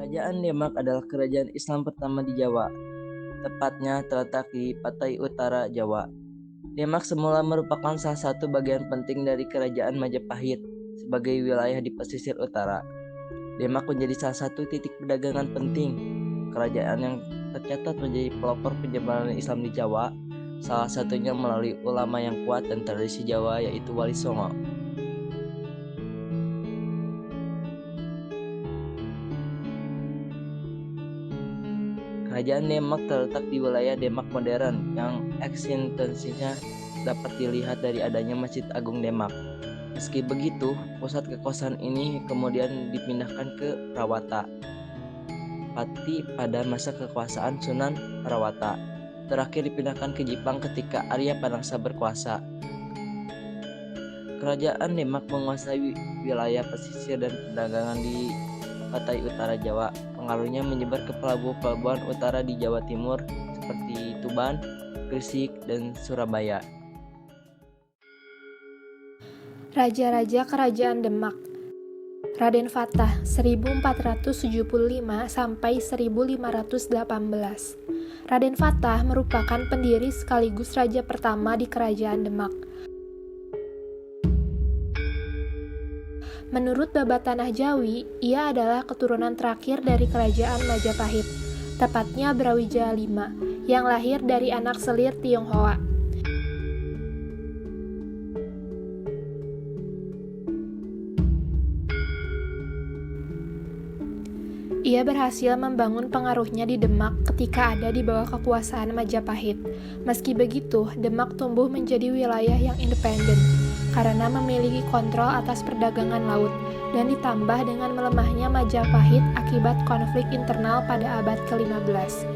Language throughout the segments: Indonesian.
Kerajaan Demak adalah kerajaan Islam pertama di Jawa, tepatnya terletak di Pantai Utara Jawa. Demak semula merupakan salah satu bagian penting dari Kerajaan Majapahit sebagai wilayah di pesisir utara. Demak menjadi salah satu titik perdagangan penting. Kerajaan yang tercatat menjadi pelopor penyebaran Islam di Jawa, salah satunya melalui ulama yang kuat dan tradisi Jawa yaitu Wali Songo. Kerajaan Demak terletak di wilayah Demak modern yang eksistensinya dapat dilihat dari adanya Masjid Agung Demak. Meski begitu, pusat kekuasaan ini kemudian dipindahkan ke Prawata Pati pada masa kekuasaan Sunan Prawata. Terakhir dipindahkan ke Jipang ketika Arya Panangsa berkuasa. Kerajaan Demak menguasai wilayah pesisir dan perdagangan di Pantai Utara Jawa. Pengaruhnya menyebar ke pelabuhan-pelabuhan utara di Jawa Timur seperti Tuban, Gresik, dan Surabaya. Raja-raja Kerajaan Demak. Raden Fatah 1475 sampai 1518. Raden Fatah merupakan pendiri sekaligus raja pertama di Kerajaan Demak. Menurut Babat Tanah Jawi, ia adalah keturunan terakhir dari Kerajaan Majapahit, tepatnya Brawijaya V, yang lahir dari anak selir Tionghoa. Ia berhasil membangun pengaruhnya di Demak ketika ada di bawah kekuasaan Majapahit. Meski begitu, Demak tumbuh menjadi wilayah yang independen karena memiliki kontrol atas perdagangan laut dan ditambah dengan melemahnya Majapahit akibat konflik internal pada abad ke-15.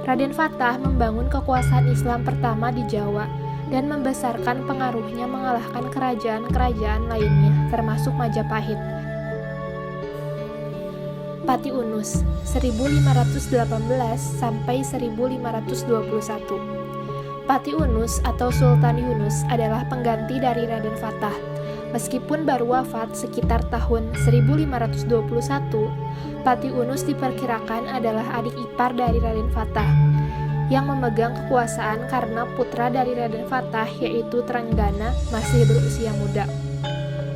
Raden Fatah membangun kekuasaan Islam pertama di Jawa dan membesarkan pengaruhnya mengalahkan kerajaan-kerajaan lainnya termasuk Majapahit. Pati Unus 1518 sampai 1521. Pati Unus atau Sultan Yunus adalah pengganti dari Raden Fatah. Meskipun baru wafat sekitar tahun 1521, Pati Unus diperkirakan adalah adik ipar dari Raden Fatah yang memegang kekuasaan karena putra dari Raden Fatah yaitu Trenggana masih berusia muda.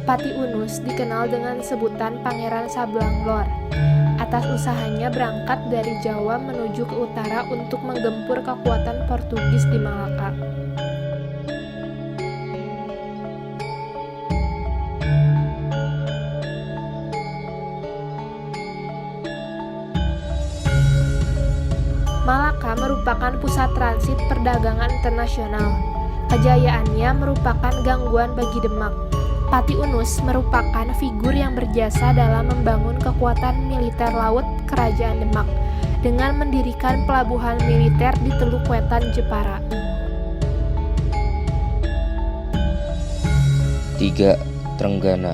Pati Unus dikenal dengan sebutan Pangeran Sablangglor atas usahanya berangkat dari Jawa menuju ke utara untuk menggempur kekuatan Portugis di Malaka. Malaka merupakan pusat transit perdagangan internasional. Kejayaannya merupakan gangguan bagi Demak. Pati Unus merupakan figur yang berjasa dalam membangun kekuatan militer laut Kerajaan Demak dengan mendirikan pelabuhan militer di Teluk Wetan, Jepara. 3. Trenggana.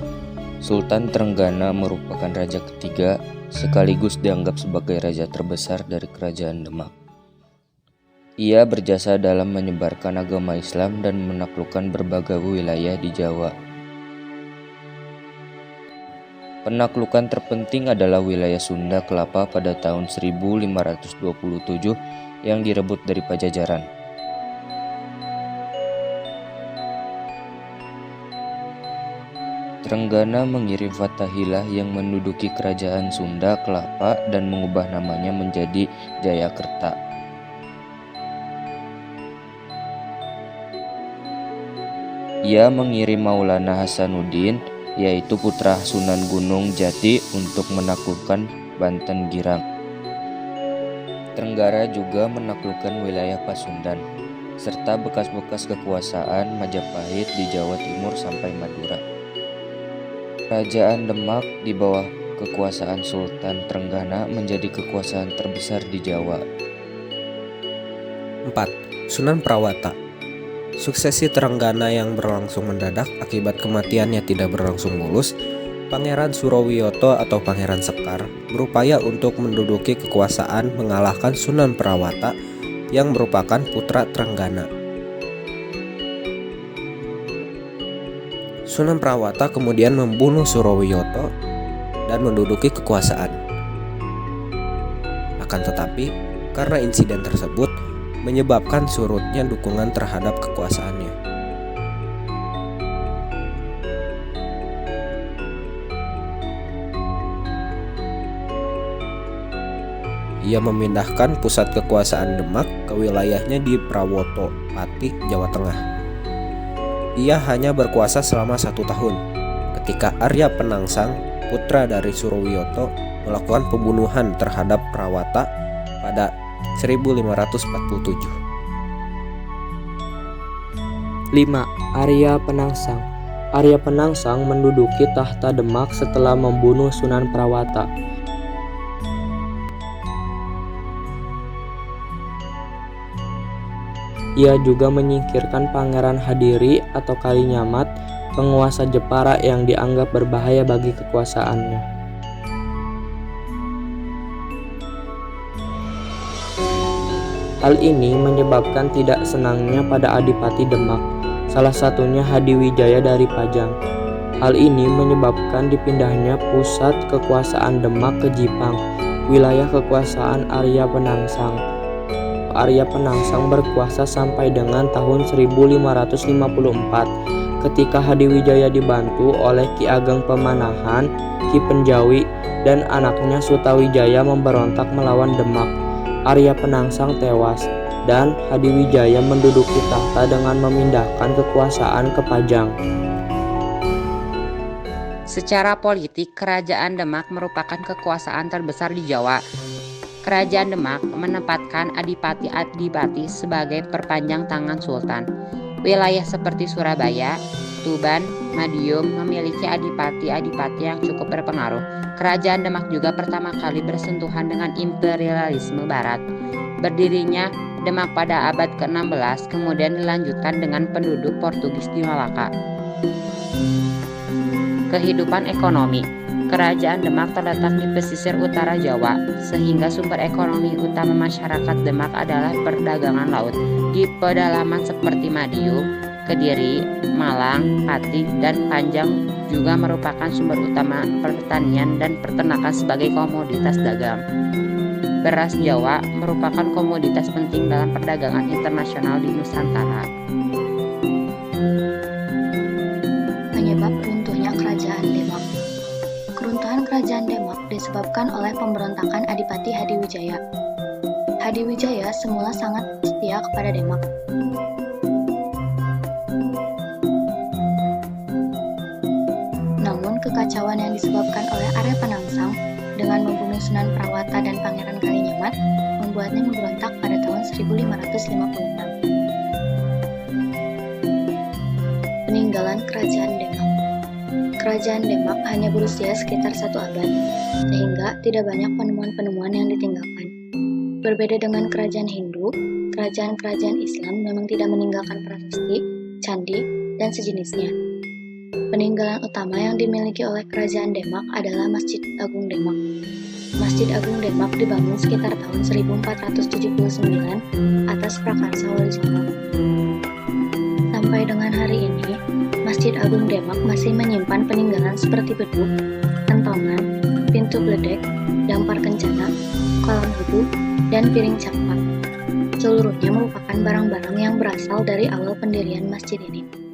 Sultan Trenggana merupakan raja ketiga sekaligus dianggap sebagai raja terbesar dari Kerajaan Demak. Ia berjasa dalam menyebarkan agama Islam dan menaklukkan berbagai wilayah di Jawa. Penaklukan terpenting adalah wilayah Sunda Kelapa pada tahun 1527 yang direbut dari Pajajaran. Trenggana mengirim Fathahilah yang menduduki kerajaan Sunda Kelapa dan mengubah namanya menjadi Jayakerta. Ia mengirim Maulana Hasanuddin, yaitu putra Sunan Gunung Jati, untuk menaklukkan Banten Girang. Trenggara juga menaklukkan wilayah Pasundan, serta bekas-bekas kekuasaan Majapahit di Jawa Timur sampai Madura. Kerajaan Demak di bawah kekuasaan Sultan Trenggana menjadi kekuasaan terbesar di Jawa. 4. Sunan Prawata. Suksesi Trenggana yang berlangsung mendadak akibat kematiannya tidak berlangsung mulus, Pangeran Surowiyoto atau Pangeran Sekar berupaya untuk menduduki kekuasaan mengalahkan Sunan Prawata yang merupakan putra Trenggana. Sunan Prawata kemudian membunuh Surowiyoto dan menduduki kekuasaan. Akan tetapi, karena insiden tersebut menyebabkan surutnya dukungan terhadap kekuasaannya. Ia memindahkan pusat kekuasaan Demak ke wilayahnya di Prawoto, Pati, Jawa Tengah. Ia hanya berkuasa selama 1 tahun, ketika Arya Penangsang, putra dari Surowiyoto, melakukan pembunuhan terhadap Prawata pada 1547. 5. Arya Penangsang. Arya Penangsang menduduki tahta Demak setelah membunuh Sunan Prawata. Ia juga menyingkirkan Pangeran Hadiri atau Kalinyamat, penguasa Jepara yang dianggap berbahaya bagi kekuasaannya. Hal ini menyebabkan tidak senangnya pada Adipati Demak, salah satunya Hadiwijaya dari Pajang. Hal ini menyebabkan dipindahnya pusat kekuasaan Demak ke Jipang, wilayah kekuasaan Arya Penangsang. Arya Penangsang berkuasa sampai dengan tahun 1554, ketika Hadiwijaya dibantu oleh Ki Ageng Pemanahan, Ki Penjawi, dan anaknya Sutawijaya memberontak melawan Demak. Arya Penangsang tewas, dan Hadiwijaya menduduki tahta dengan memindahkan kekuasaan ke Pajang. Secara politik, Kerajaan Demak merupakan kekuasaan terbesar di Jawa. Kerajaan Demak menempatkan adipati-adipati sebagai perpanjang tangan sultan. Wilayah seperti Surabaya, Tuban, Madiun memiliki adipati-adipati yang cukup berpengaruh. Kerajaan Demak juga pertama kali bersentuhan dengan imperialisme barat. Berdirinya Demak pada abad ke-16 kemudian dilanjutkan dengan penduduk Portugis di Malaka. Kehidupan ekonomi. Kerajaan Demak terletak di pesisir utara Jawa, sehingga sumber ekonomi utama masyarakat Demak adalah perdagangan laut. Di pedalaman seperti Madiun, Kediri, Malang, Pati, dan Panjang juga merupakan sumber utama pertanian dan peternakan sebagai komoditas dagang. Beras Jawa merupakan komoditas penting dalam perdagangan internasional di Nusantara. Penyebab runtuhnya Kerajaan Demak. Keruntuhan Kerajaan Demak disebabkan oleh pemberontakan Adipati Hadiwijaya. Hadiwijaya semula sangat setia kepada Demak. Namun kekacauan yang disebabkan oleh Arya Penangsang dengan membunuh Sunan Prawata dan Pangeran Kalinyamat membuatnya memberontak pada tahun 1556. Peninggalan Kerajaan Demak. Kerajaan Demak hanya berusia sekitar 1 abad, sehingga tidak banyak penemuan-penemuan yang ditinggalkan. Berbeda dengan kerajaan Hindu, kerajaan-kerajaan Islam memang tidak meninggalkan prasasti, candi, dan sejenisnya. Peninggalan utama yang dimiliki oleh Kerajaan Demak adalah Masjid Agung Demak. Masjid Agung Demak dibangun sekitar tahun 1479 atas prakarsa Wali Songo. Sampai dengan hari ini, Masjid Agung Demak masih menyimpan peninggalan seperti beduk, kentongan, pintu gledek, dampar kencana, kolam wudhu, dan piring cakpak. Seluruhnya merupakan barang-barang yang berasal dari awal pendirian masjid ini.